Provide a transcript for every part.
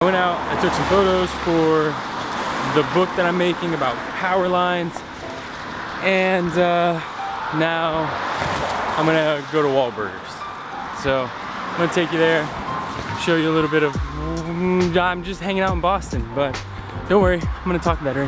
I went out, I took some photos for the book that I'm making about power lines, and now I'm gonna go to Wahlburgers. So I'm gonna take you there, show you a little bit of, I'm just hanging out in Boston, but don't worry, I'm gonna talk better.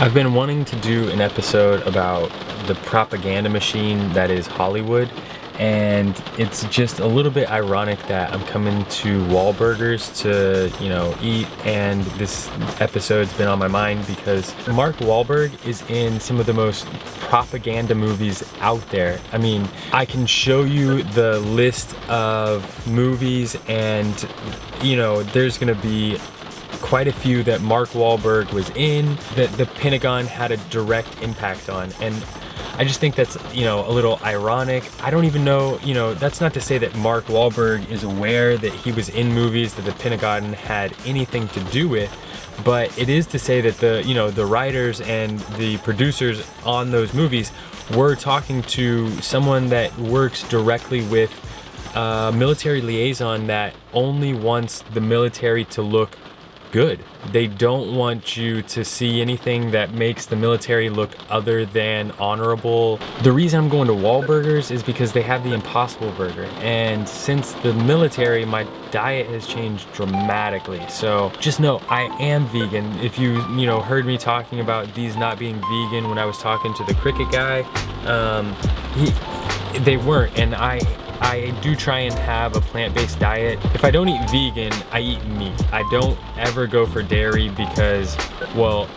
I've been wanting to do an episode about the propaganda machine that is Hollywood, and it's just a little bit ironic that I'm coming to Wahlburgers to, eat, and this episode's been on my mind because Mark Wahlberg is in some of the most propaganda movies out there. I mean, I can show you the list of movies, and there's gonna be quite a few that Mark Wahlberg was in that the Pentagon had a direct impact on, and I just think that's a little ironic. I don't even know, that's not to say that Mark Wahlberg is aware that he was in movies that the Pentagon had anything to do with, but it is to say that the writers and the producers on those movies were talking to someone that works directly with a military liaison that only wants the military to look good. They don't want you to see anything that makes the military look other than honorable. The reason I'm going to Wahlburgers is because they have the Impossible Burger, and since the military, my diet has changed dramatically. So just know I am vegan. If you heard me talking about these not being vegan when I was talking to the cricket guy, they weren't, and I do try and have a plant-based diet. If I don't eat vegan, I eat meat. I don't ever go for dairy because, well,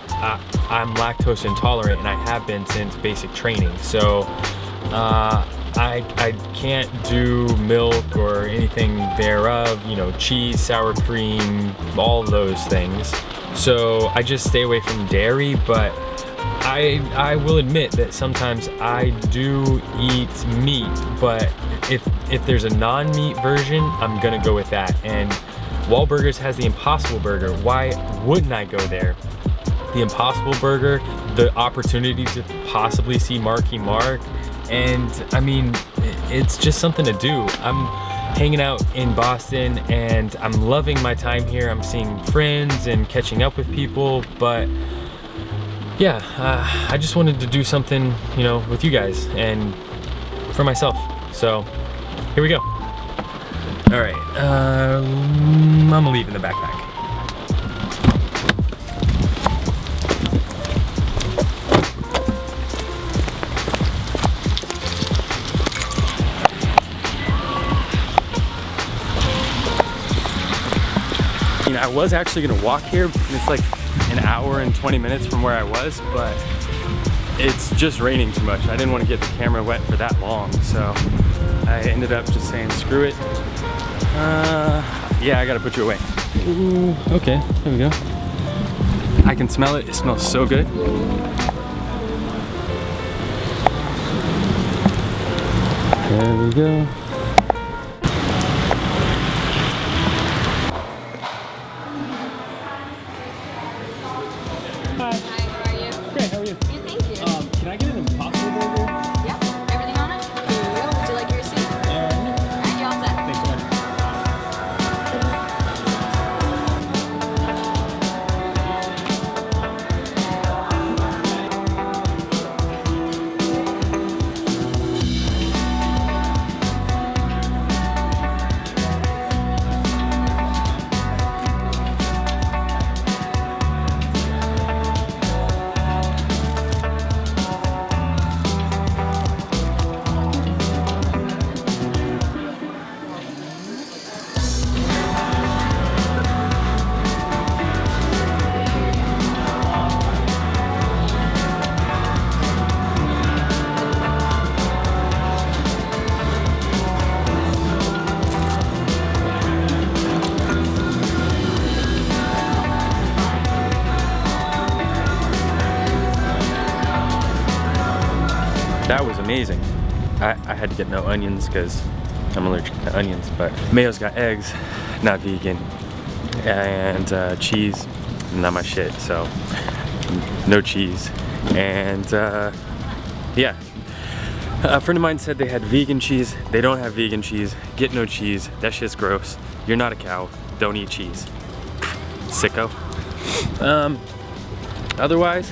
I'm lactose intolerant, and I have been since basic training. So I can't do milk or anything thereof, cheese, sour cream, all those things. So I just stay away from dairy, but I will admit that sometimes I do eat meat, but if there's a non-meat version, I'm gonna go with that. And Wahlburgers has the Impossible Burger. Why wouldn't I go there? The Impossible Burger, the opportunity to possibly see Marky Mark, and I mean, it's just something to do. I'm hanging out in Boston, and I'm loving my time here. I'm seeing friends and catching up with people, but yeah, I just wanted to do something, with you guys and for myself. So here we go. All right, I'm gonna leave in the backpack. I was actually gonna walk here, and it's like an hour and 20 minutes from where I was, but it's just raining too much. I didn't want to get the camera wet for that long, so I ended up just saying screw it. Yeah, I gotta put you away. Ooh, okay, there we go. I can smell it. It smells so good. There we go. Hi, how are you? Great, how are you? Good, thank you. Can I get an Impossible Burger? Yeah, everything on it? Here you go. Would you like your receipt? Alright, you all set? Thanks so much. That was amazing. I had to get no onions because I'm allergic to onions, but Mayo's got eggs, not vegan, and cheese, not my shit, so no cheese. And yeah, a friend of mine said they had vegan cheese. They don't have vegan cheese. Get no cheese. That shit's gross. You're not a cow. Don't eat cheese. Sicko. Otherwise,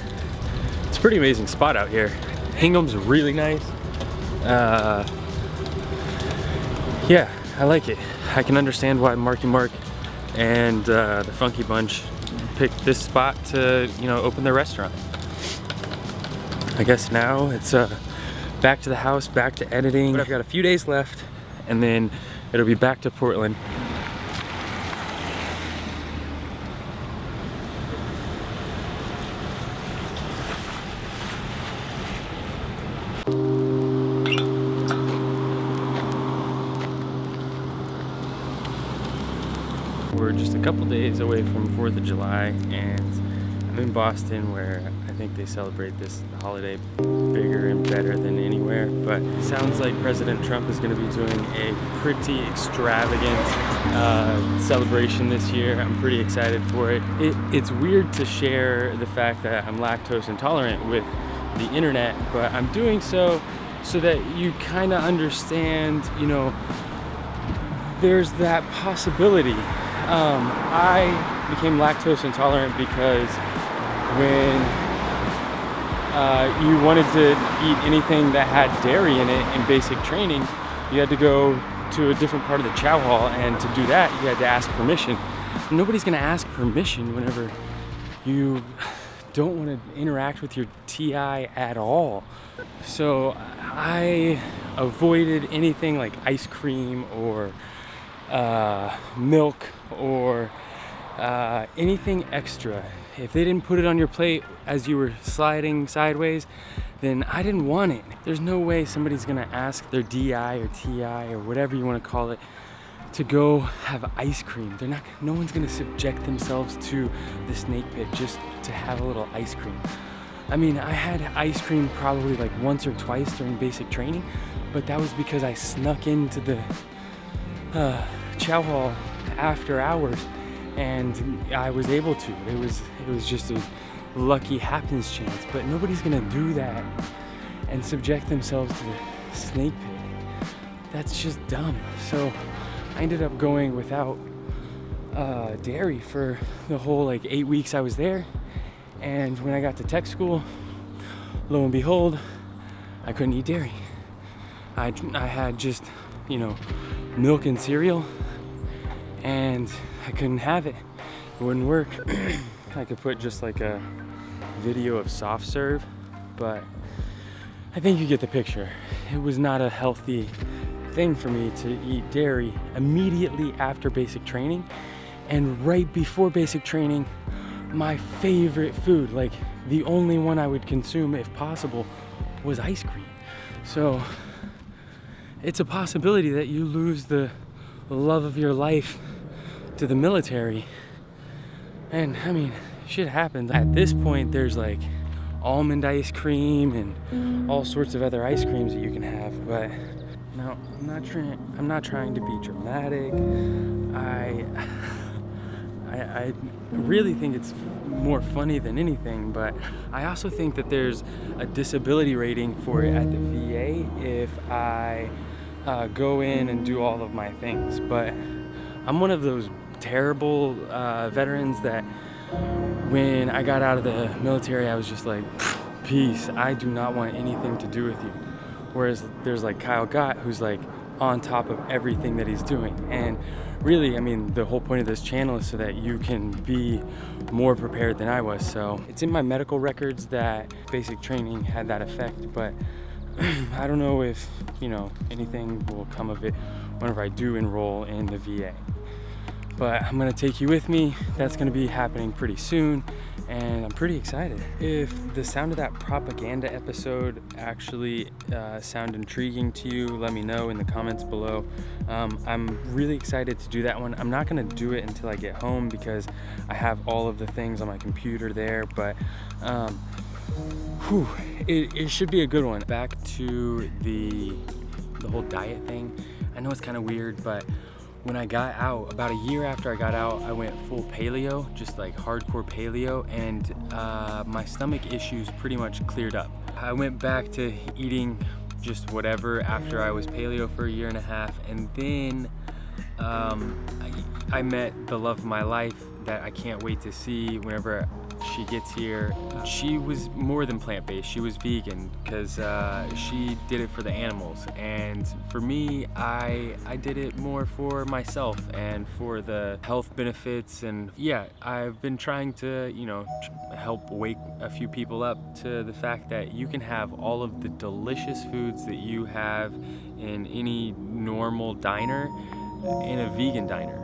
it's a pretty amazing spot out here. Hingham's really nice. Yeah, I like it. I can understand why Marky Mark and the Funky Bunch picked this spot to, you know, open their restaurant. I guess now it's back to the house, back to editing. But I've got a few days left, and then it'll be back to Portland. We're just a couple days away from 4th of July, and I'm in Boston, where I think they celebrate this holiday bigger and better than anywhere. But it sounds like President Trump is going to be doing a pretty extravagant celebration this year. I'm pretty excited for it. It's weird to share the fact that I'm lactose intolerant with the internet, but I'm doing so that you kind of understand, you know, there's that possibility. I became lactose intolerant because when you wanted to eat anything that had dairy in it in basic training, you had to go to a different part of the chow hall, and to do that you had to ask permission. Nobody's gonna ask permission whenever you don't want to interact with your TI at all. So I avoided anything like ice cream or milk or anything extra. If they didn't put it on your plate as you were sliding sideways, then I didn't want it. There's no way somebody's gonna ask their DI or TI or whatever you want to call it to go have ice cream. No one's gonna subject themselves to the snake pit just to have a little ice cream. I mean, I had ice cream probably like once or twice during basic training, but that was because I snuck into the chow hall after hours, and I was able to. It was just a lucky happens chance, but nobody's gonna do that and subject themselves to the snake pit. That's just dumb. So I ended up going without dairy for the whole like 8 weeks I was there, and when I got to tech school, lo and behold, I couldn't eat dairy. I had just, you know, milk and cereal, and I couldn't have it. It wouldn't work. I could put just like a video of soft serve, but I think you get the picture. It was not a healthy thing for me to eat dairy immediately after basic training, and right before basic training, my favorite food, like the only one I would consume if possible, was ice cream. So it's a possibility that you lose the love of your life to the military. And I mean, shit happens. At this point, there's like almond ice cream and all sorts of other ice creams that you can have, but no, I'm not trying to be dramatic. I really think it's more funny than anything, but I also think that there's a disability rating for it at the VA if I go in and do all of my things. But I'm one of those terrible veterans that when I got out of the military, I was just like, peace, I do not want anything to do with you. Whereas there's like Kyle Gott, who's like on top of everything that he's doing. And really, I mean, the whole point of this channel is so that you can be more prepared than I was. So it's in my medical records that basic training had that effect, but I don't know if, you know, anything will come of it whenever I do enroll in the VA. But I'm gonna take you with me. That's gonna be happening pretty soon, and I'm pretty excited. If the sound of that propaganda episode actually sound intriguing to you, let me know in the comments below. I'm really excited to do that one. I'm not gonna do it until I get home because I have all of the things on my computer there, but it should be a good one. Back to the whole diet thing. I know it's kind of weird, but when I got out, about a year after I got out, I went full paleo, just like hardcore paleo, and my stomach issues pretty much cleared up. I went back to eating just whatever after I was paleo for a year and a half, and then I met the love of my life that I can't wait to see whenever she gets here. She was more than plant-based, she was vegan because she did it for the animals, and for me, I did it more for myself and for the health benefits. And yeah, I've been trying to, you know, help wake a few people up to the fact that you can have all of the delicious foods that you have in any normal diner in a vegan diner.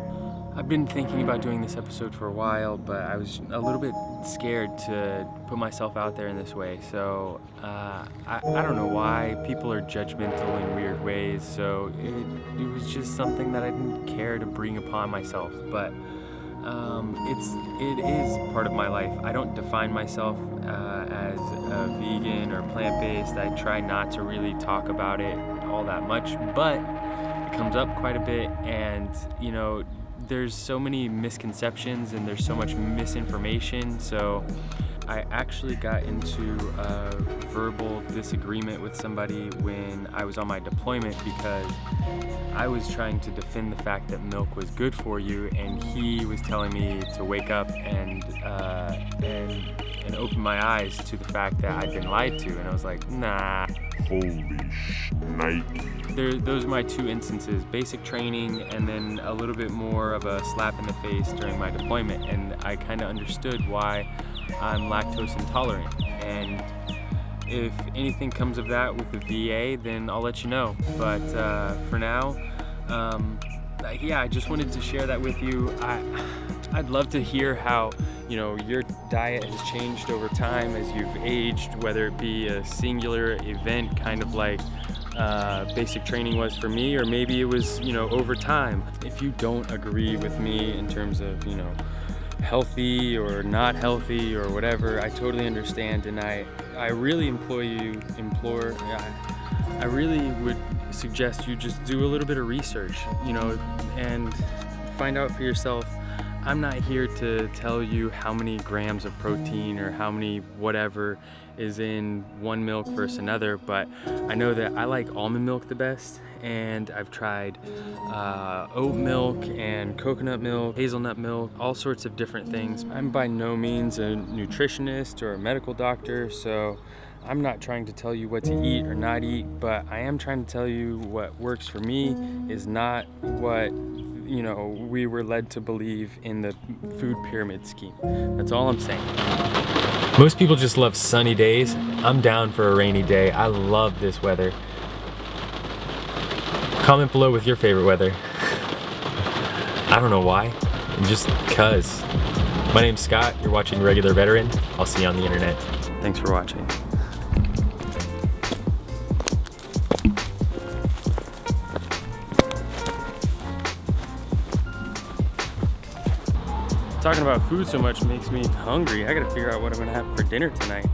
I've been thinking about doing this episode for a while, but I was a little bit scared to put myself out there in this way. So I don't know why people are judgmental in weird ways. So it was just something that I didn't care to bring upon myself. But it is part of my life. I don't define myself as a vegan or plant-based. I try not to really talk about it all that much, but it comes up quite a bit, and you know, there's so many misconceptions and there's so much misinformation. So I actually got into a verbal disagreement with somebody when I was on my deployment because I was trying to defend the fact that milk was good for you, and he was telling me to wake up and open my eyes to the fact that I'd been lied to, and I was like, nah. Holy shnikey. Those are my two instances, basic training and then a little bit more of a slap in the face during my deployment, and I kind of understood why I'm lactose intolerant. And if anything comes of that with the VA, then I'll let you know. But for now, yeah, I just wanted to share that with you. I'd love to hear how, you know, your diet has changed over time as you've aged, whether it be a singular event, kind of like basic training was for me, or maybe it was, you know, over time. If you don't agree with me in terms of, you know, healthy or not healthy or whatever, I totally understand, and I really I really would suggest you just do a little bit of research, you know, and find out for yourself. I'm not here to tell you how many grams of protein or how many whatever is in one milk versus another, but I know that I like almond milk the best, and I've tried oat milk and coconut milk, hazelnut milk, all sorts of different things. I'm by no means a nutritionist or a medical doctor, so I'm not trying to tell you what to eat or not eat, but I am trying to tell you what works for me is not what, you know, we were led to believe in the food pyramid scheme. That's all I'm saying. Most people just love sunny days. I'm down for a rainy day. I love this weather. Comment below with your favorite weather. I don't know why, just cuz. My name's Scott, you're watching Regular Veteran. I'll see you on the internet. Thanks for watching. Talking about food so much makes me hungry. I gotta figure out what I'm gonna have for dinner tonight.